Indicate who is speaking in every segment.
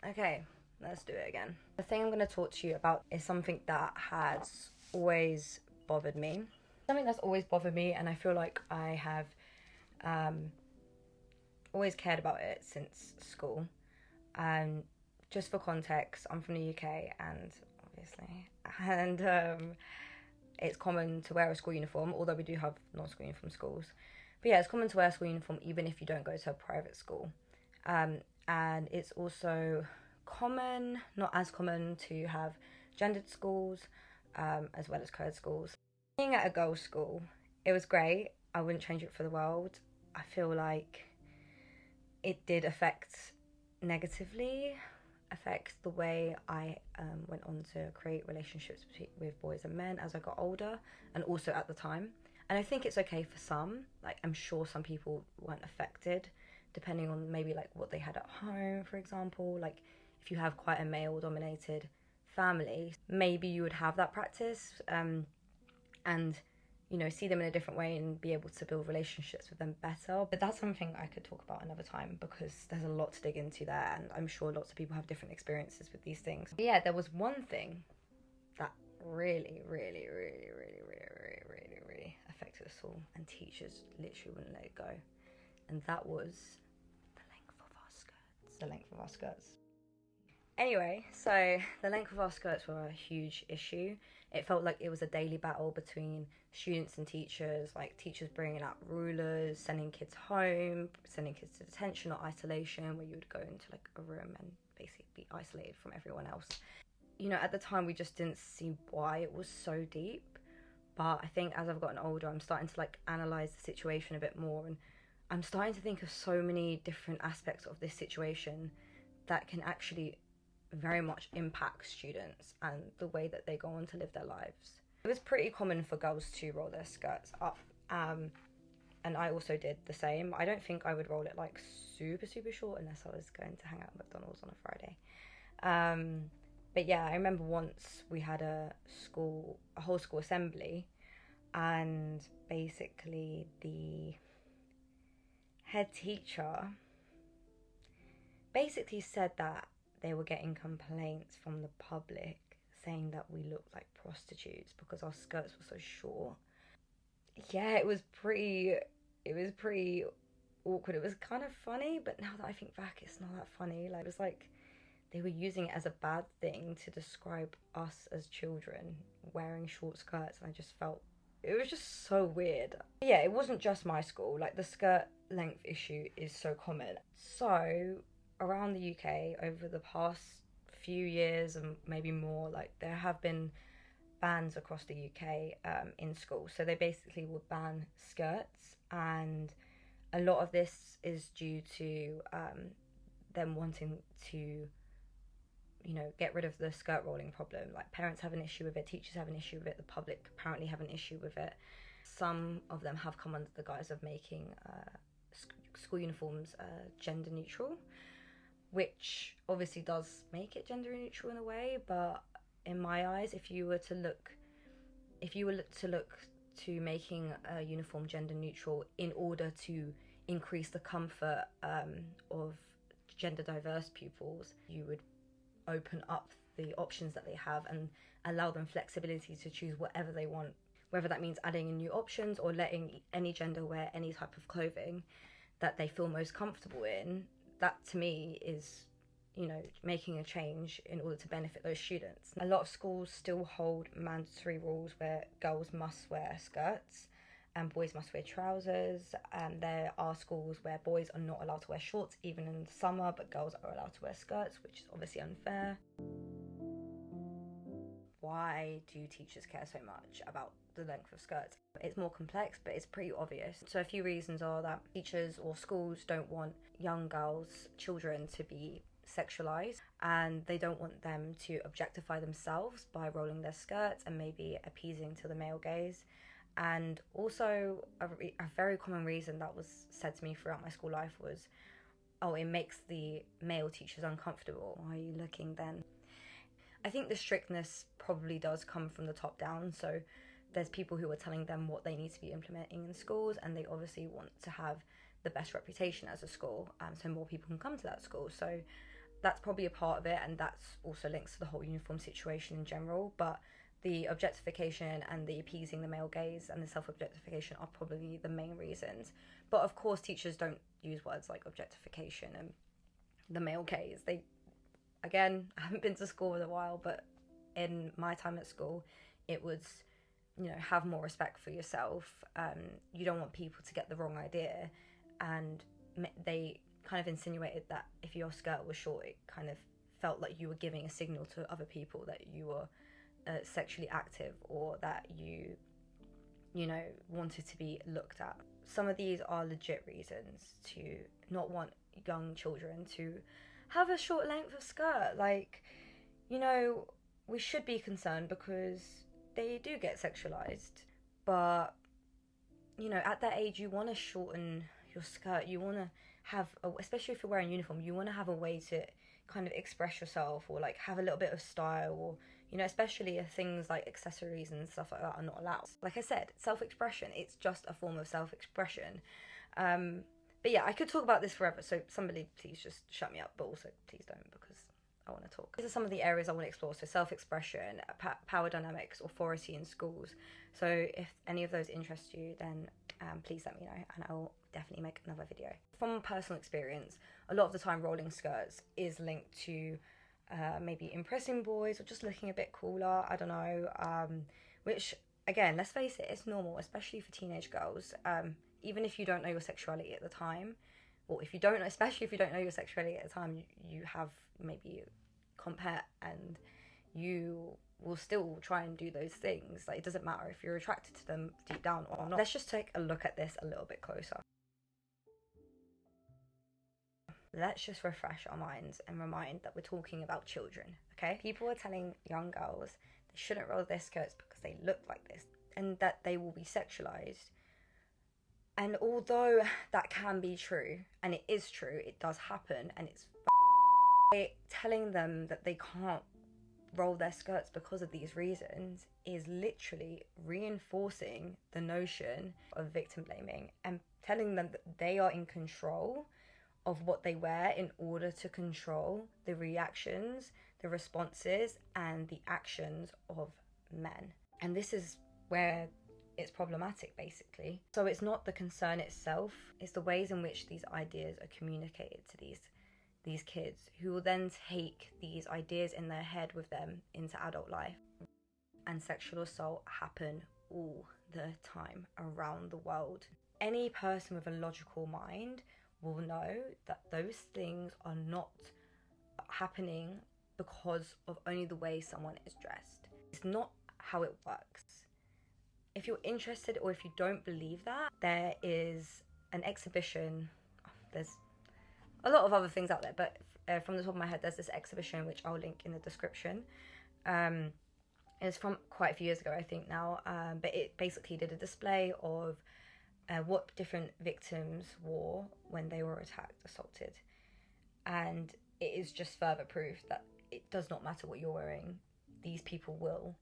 Speaker 1: Okay, let's do it again. The thing I'm going to talk to you about is something that has always bothered me. Something that's always bothered me, and I feel like I have always cared about it since school. And just for context, I'm from the UK, and obviously, and it's common to wear a school uniform, although we do have non-school uniform schools. But yeah, it's common to wear a school uniform even if you don't go to a private school. And it's also common, not as common, to have gendered schools as well as co-ed schools. Being at a girls' school, it was great. I wouldn't change it for the world. I feel like it did negatively affect the way I went on to create relationships with boys and men as I got older, and also at the time. And I think it's okay for some. Like, I'm sure some people weren't affected, depending on maybe like what they had at home, for example. Like, if you have quite a male-dominated family, maybe you would have that practice, and see them in a different way and be able to build relationships with them better. But that's something I could talk about another time, because there's a lot to dig into there, and I'm sure lots of people have different experiences with these things. But yeah, there was one thing that really, really, really, really, really, really, really, really affected us all, and teachers literally wouldn't let it go. And that was the length of our skirts. The length of our skirts. Anyway, so the length of our skirts were a huge issue. It felt like it was a daily battle between students and teachers, like teachers bringing out rulers, sending kids home, sending kids to detention or isolation, where you would go into like a room and basically be isolated from everyone else. At the time we just didn't see why it was so deep. But I think as I've gotten older, I'm starting to like analyze the situation a bit more, and I'm starting to think of so many different aspects of this situation that can actually very much impact students and the way that they go on to live their lives. It was pretty common for girls to roll their skirts up, and I also did the same. I don't think I would roll it like super, super short unless I was going to hang out at McDonald's on a Friday. But yeah, I remember once we had a whole school assembly, and basically the head teacher basically said that they were getting complaints from the public saying that we looked like prostitutes because our skirts were so short. Yeah, it was pretty awkward. It was kind of funny, but now that I think back, it's not that funny. Like, it was like they were using it as a bad thing to describe us as children wearing short skirts, and I just felt it was just so weird. Yeah, it wasn't just my school. Like, the skirt length issue is so common. So around the UK over the past few years and maybe more, like, there have been bans across the UK in school. So they basically would ban skirts, and a lot of this is due to them wanting to get rid of the skirt rolling problem. Like, parents have an issue with it, teachers have an issue with it, the public apparently have an issue with it. Some of them have come under the guise of making school uniforms gender neutral, which obviously does make it gender neutral in a way. But in my eyes, if you were to look to making a uniform gender neutral in order to increase the comfort of gender diverse pupils, you would open up the options that they have and allow them flexibility to choose whatever they want, whether that means adding in new options or letting any gender wear any type of clothing that they feel most comfortable in. That to me is making a change in order to benefit those students. A lot of schools still hold mandatory rules where girls must wear skirts and boys must wear trousers, and there are schools where boys are not allowed to wear shorts even in the summer, but girls are allowed to wear skirts, which is obviously unfair. Why do teachers care so much about the length of skirts? It's more complex, but it's pretty obvious. So a few reasons are that teachers or schools don't want young girls, children, to be sexualized, and they don't want them to objectify themselves by rolling their skirts and maybe appeasing to the male gaze. And also a very common reason that was said to me throughout my school life was, oh, it makes the male teachers uncomfortable. Why are you looking then? I think the strictness probably does come from the top down. So there's people who are telling them what they need to be implementing in schools, and they obviously want to have the best reputation as a school, so more people can come to that school. So that's probably a part of it, and that's also links to the whole uniform situation in general. But the objectification and the appeasing the male gaze and the self-objectification are probably the main reasons. But of course, teachers don't use words like objectification and the male gaze. They, again, I haven't been to school in a while, but in my time at school, it was, you know, have more respect for yourself. You don't want people to get the wrong idea. And they kind of insinuated that if your skirt was short, it kind of felt like you were giving a signal to other people that you were sexually active, or that you know, wanted to be looked at. Some of these are legit reasons to not want young children to have a short length of skirt. Like, you know, we should be concerned because they do get sexualized, but you know, at that age you want to shorten your skirt. You want to have especially if you're wearing uniform, you want to have a way to kind of express yourself, or like have a little bit of style, or you know, especially if things like accessories and stuff like that are not allowed. Like I said, self-expression, it's just a form of self-expression. But yeah, I could talk about this forever, so somebody please just shut me up, but also please don't, because I want to talk. These are some of the areas I want to explore. So self-expression, power dynamics, authority in schools. So if any of those interest you, then please let me know, and I will definitely make another video. From personal experience, a lot of the time rolling skirts is linked to maybe impressing boys or just looking a bit cooler, I don't know, which again, let's face it, it's normal, especially for teenage girls. Even if you don't know your sexuality at the time, or if you don't know, especially if you don't know your sexuality at the time, you have maybe compare, and you will still try and do those things. Like, it doesn't matter if you're attracted to them deep down or not. Let's just take a look at this a little bit closer. Let's just refresh our minds and remind that we're talking about children, okay? People are telling young girls they shouldn't roll their skirts because they look like this, and that they will be sexualized. And although that can be true, and it is true, it does happen, and it's telling them that they can't roll their skirts because of these reasons is literally reinforcing the notion of victim blaming, and telling them that they are in control of what they wear in order to control the reactions, the responses, and the actions of men. And this is where it's problematic, basically. So it's not the concern itself, it's the ways in which these ideas are communicated to these kids, who will then take these ideas in their head with them into adult life. And sexual assault happen all the time around the world. Any person with a logical mind will know that those things are not happening because of only the way someone is dressed. It's not how it works. If you're interested, or if you don't believe that, there is an exhibition. There's a lot of other things out there, but from the top of my head, there's this exhibition which I'll link in the description. It's from quite a few years ago, I think now, but it basically did a display of what different victims wore when they were attacked, assaulted. And it is just further proof that it does not matter what you're wearing. These people will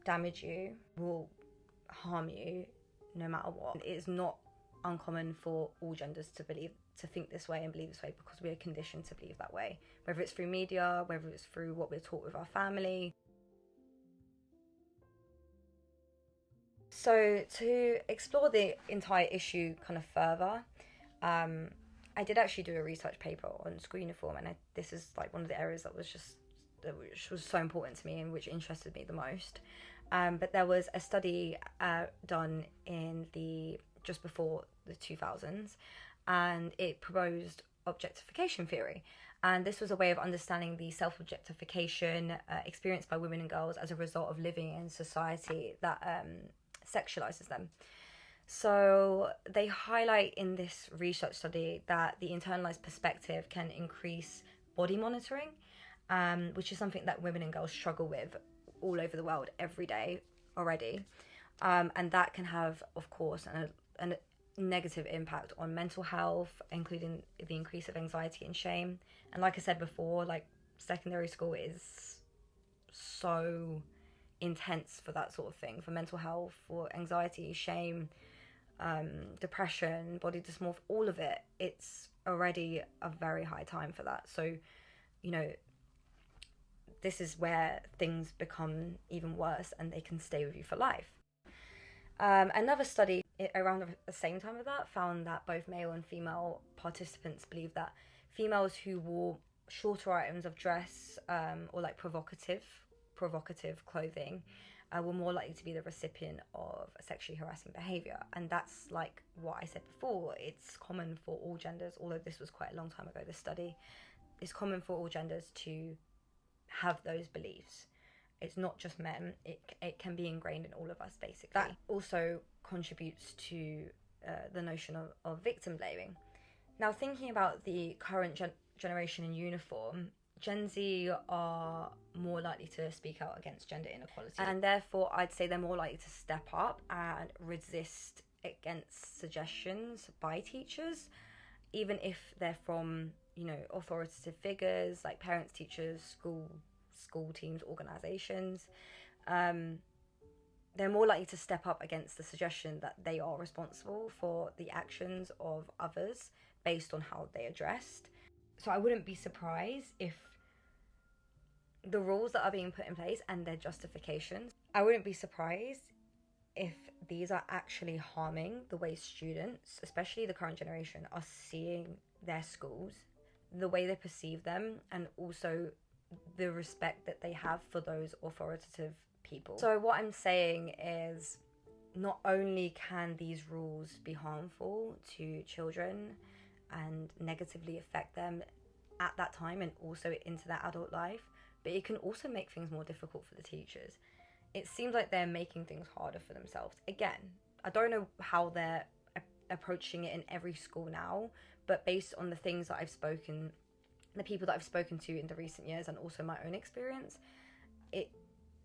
Speaker 1: damage you, will harm you, no matter what. It is not uncommon for all genders to think this way and believe this way, because we are conditioned to believe that way. Whether it's through media, whether it's through what we're taught with our family. So to explore the entire issue kind of further, I did actually do a research paper on school uniform, and this is like one of the areas which was so important to me and which interested me the most. But there was a study done in just before the 2000s, and it proposed objectification theory. And this was a way of understanding the self-objectification experienced by women and girls as a result of living in society that sexualizes them. So they highlight in this research study that the internalized perspective can increase body monitoring, which is something that women and girls struggle with all over the world every day already. And that can have, of course, a negative impact on mental health, including the increase of anxiety and shame. And like I said before, like, secondary school is so intense for that sort of thing, for mental health, for anxiety, shame, depression, body dysmorphia, all of it. It's already a very high time for that. So you know, this is where things become even worse and they can stay with you for life. Another study around the same time of that found that both male and female participants believe that females who wore shorter items of dress, or like provocative clothing, were more likely to be the recipient of sexually harassing behaviour. And that's like what I said before, it's common for all genders, although this was quite a long time ago, this study. It's common for all genders to have those beliefs. It's not just men, it can be ingrained in all of us, basically. That also contributes to the notion of victim blaming. Now, thinking about the current generation in uniform, Gen Z are more likely to speak out against gender inequality, and therefore I'd say they're more likely to step up and resist against suggestions by teachers, even if they're from, you know, authoritative figures like parents, teachers, school teams, organisations. They're more likely to step up against the suggestion that they are responsible for the actions of others based on how they are dressed. So I wouldn't be surprised if the rules that are being put in place and their justifications, I wouldn't be surprised if these are actually harming the way students, especially the current generation, are seeing their schools, the way they perceive them, and also the respect that they have for those authoritative people. So what I'm saying is, not only can these rules be harmful to children and negatively affect them at that time and also into their adult life, but it can also make things more difficult for the teachers. It seems like they're making things harder for themselves. Again, I don't know how they're approaching it in every school now, but based on the things that the people that I've spoken to in the recent years and also my own experience, it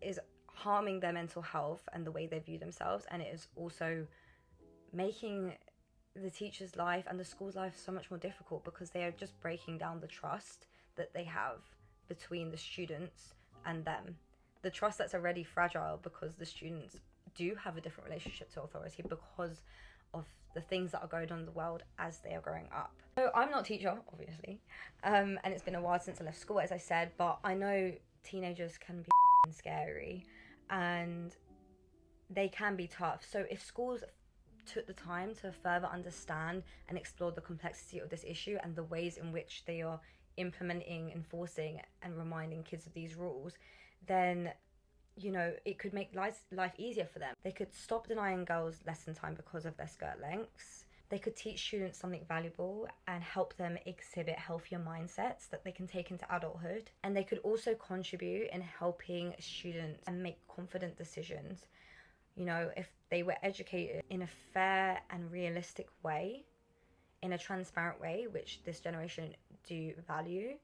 Speaker 1: is harming their mental health and the way they view themselves, and it is also making the teacher's life and the school's life so much more difficult, because they are just breaking down the trust that they have between the students and them. The trust that's already fragile because the students do have a different relationship to authority because of the things that are going on in the world as they are growing up. So I'm not a teacher, obviously, and it's been a while since I left school, as I said, but I know teenagers can be scary and they can be tough. So if schools took the time to further understand and explore the complexity of this issue and the ways in which they are implementing, enforcing and reminding kids of these rules, then, you know, it could make life easier for them. They could stop denying girls lesson time because of their skirt lengths. They could teach students something valuable and help them exhibit healthier mindsets that they can take into adulthood. And they could also contribute in helping students and make confident decisions. You know, if they were educated in a fair and realistic way, in a transparent way, which this generation do value,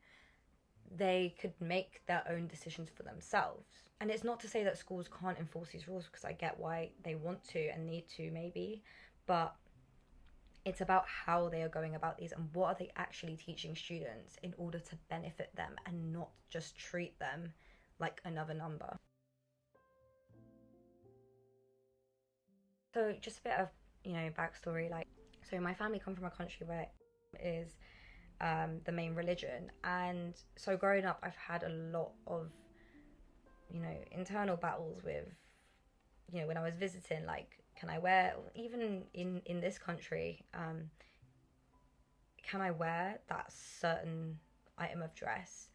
Speaker 1: they could make their own decisions for themselves. And it's not to say that schools can't enforce these rules, because I get why they want to and need to, maybe, but it's about how they are going about these and what are they actually teaching students in order to benefit them and not just treat them like another number. So just a bit of, you know, backstory. Like, so my family come from a country where it is the main religion, and so growing up I've had a lot of, you know, internal battles with, you know, when I was visiting, like, can I wear, even in this country, can I wear that certain item of dress?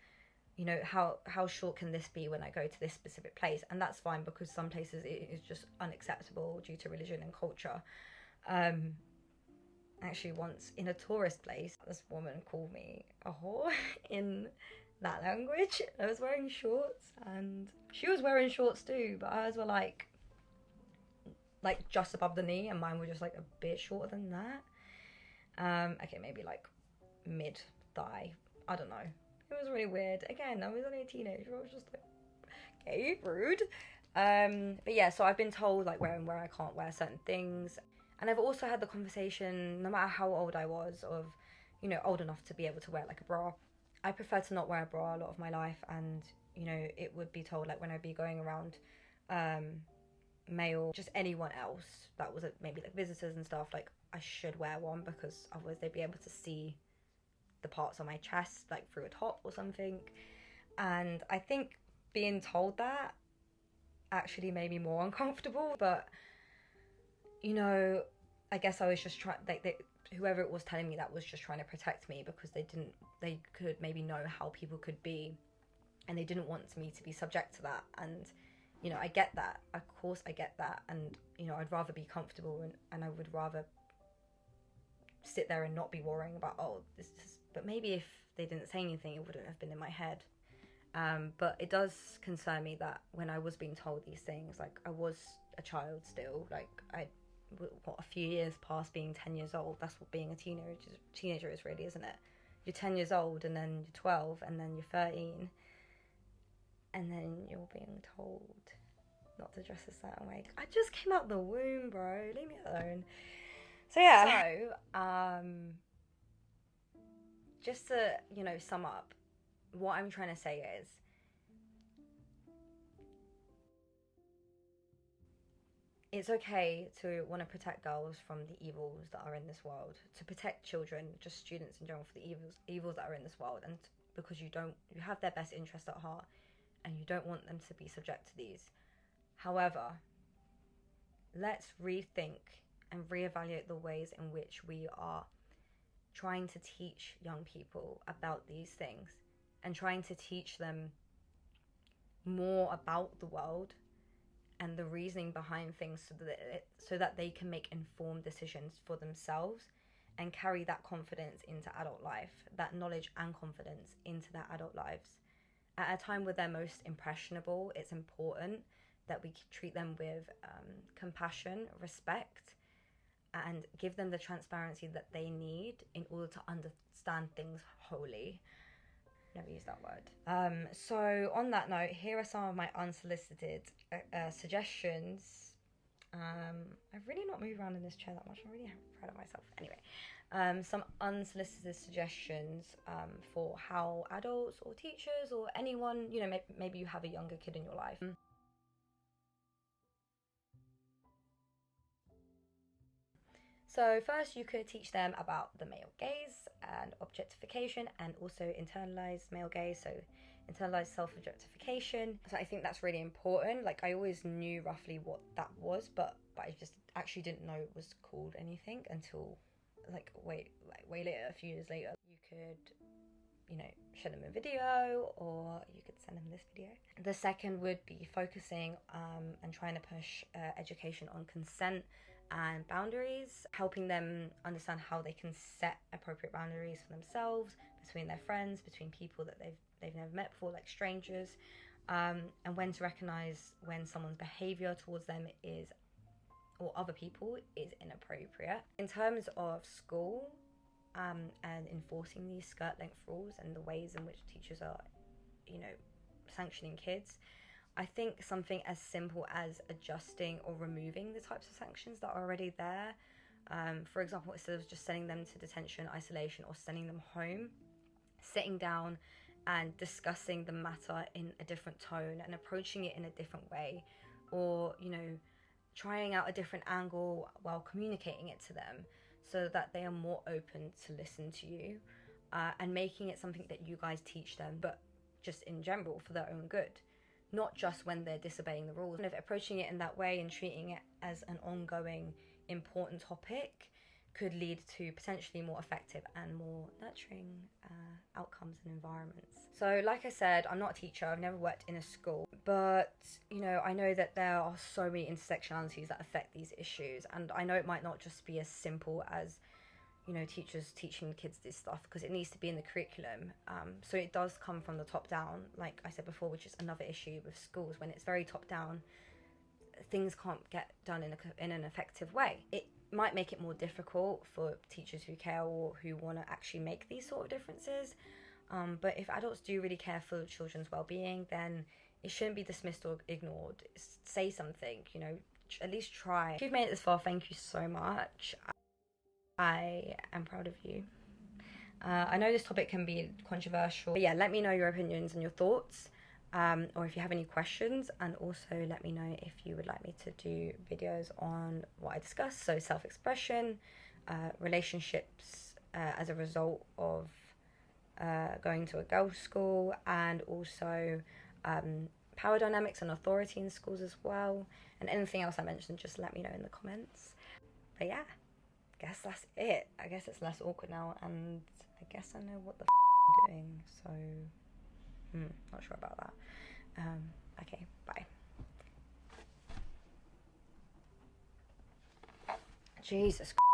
Speaker 1: You know, how short can this be when I go to this specific place? And that's fine, because some places it is just unacceptable due to religion and culture. Actually, once in a tourist place, this woman called me a whore in that language. I was wearing shorts and she was wearing shorts too, but hers were like just above the knee and mine were just like a bit shorter than that. Okay, maybe like mid thigh, I don't know. It was really weird. Again, I was only a teenager. I was just like, okay, rude. But yeah, so I've been told like where I can't wear certain things. And I've also had the conversation, no matter how old I was, of, you know, old enough to be able to wear like a bra. I prefer to not wear a bra a lot of my life, and, you know, it would be told like when I'd be going around male, just anyone else that was maybe like visitors and stuff, like I should wear one, because otherwise they'd be able to see the parts on my chest, like through a top or something. And I think being told that actually made me more uncomfortable. But, you know, I guess I was just trying, like, whoever it was telling me that was just trying to protect me, because they could maybe know how people could be, and they didn't want me to be subject to that. And, you know, I get that. Of course I get that. And, you know, I'd rather be comfortable, and I would rather sit there and not be worrying about, oh, this is, but maybe if they didn't say anything, it wouldn't have been in my head. But it does concern me that when I was being told these things, like, I was a child still, like, a few years past being 10 years old. That's what being a teenager is really, isn't it? You're 10 years old, and then you're 12, and then you're 13, and then you're being told not to dress a certain way. I just came out the womb, bro. Leave me alone. So yeah. So, just to, you know, sum up, what I'm trying to say is, it's okay to want to protect girls from the evils that are in this world, to protect children, just students in general, for the evils that are in this world, and because you have their best interest at heart, and you don't want them to be subject to these. However, let's rethink and reevaluate the ways in which we are trying to teach young people about these things, and trying to teach them more about the world and the reasoning behind things, so that they can make informed decisions for themselves and carry that confidence into adult life, that knowledge and confidence into their adult lives. At a time where they're most impressionable, it's important that we treat them with compassion, respect, and give them the transparency that they need in order to understand things wholly. Never use that word. So on that note, here are some of my unsolicited suggestions. I've really not moved around in this chair that much. I'm really proud of myself. Anyway, some unsolicited suggestions for how adults or teachers or anyone, you know, maybe you have a younger kid in your life. So first, you could teach them about the male gaze and objectification, and also internalized male gaze, so internalized self-objectification. So I think that's really important. Like, I always knew roughly what that was, but I just actually didn't know it was called anything until way later, a few years later. You could, you know, show them a video, or you could send them this video. The second would be focusing and trying to push education on consent and boundaries, helping them understand how they can set appropriate boundaries for themselves, between their friends, between people that they've never met before, like strangers, and when to recognize when someone's behavior towards them or other people is inappropriate. In terms of school, and enforcing these skirt length rules and the ways in which teachers are, you know, sanctioning kids, I think something as simple as adjusting or removing the types of sanctions that are already there. For example, instead of just sending them to detention, isolation, or sending them home, sitting down and discussing the matter in a different tone and approaching it in a different way, or, you know, trying out a different angle while communicating it to them, so that they are more open to listen to you, and making it something that you guys teach them, but just in general for their own good, not just when they're disobeying the rules. And if approaching it in that way and treating it as an ongoing important topic could lead to potentially more effective and more nurturing outcomes and environments. So like I said, I'm not a teacher, I've never worked in a school, but, you know, I know that there are so many intersectionalities that affect these issues, and I know it might not just be as simple as, you know, teachers teaching kids this stuff, because it needs to be in the curriculum. So it does come from the top down, like I said before, which is another issue with schools. When it's very top down, things can't get done in an effective way. It might make it more difficult for teachers who care or who want to actually make these sort of differences. But if adults do really care for children's well-being, then it shouldn't be dismissed or ignored. Say something, you know, at least try. If you've made it this far, thank you so much. I am proud of you. I know this topic can be controversial, but yeah, let me know your opinions and your thoughts, or if you have any questions, and also let me know if you would like me to do videos on what I discussed, so self-expression, relationships as a result of going to a girls' school, and also power dynamics and authority in schools as well. And anything else I mentioned, just let me know in the comments. But yeah, I guess that's it. I guess it's less awkward now, and I guess I know what the I'm doing, so not sure about that. Okay, bye. Jesus Christ.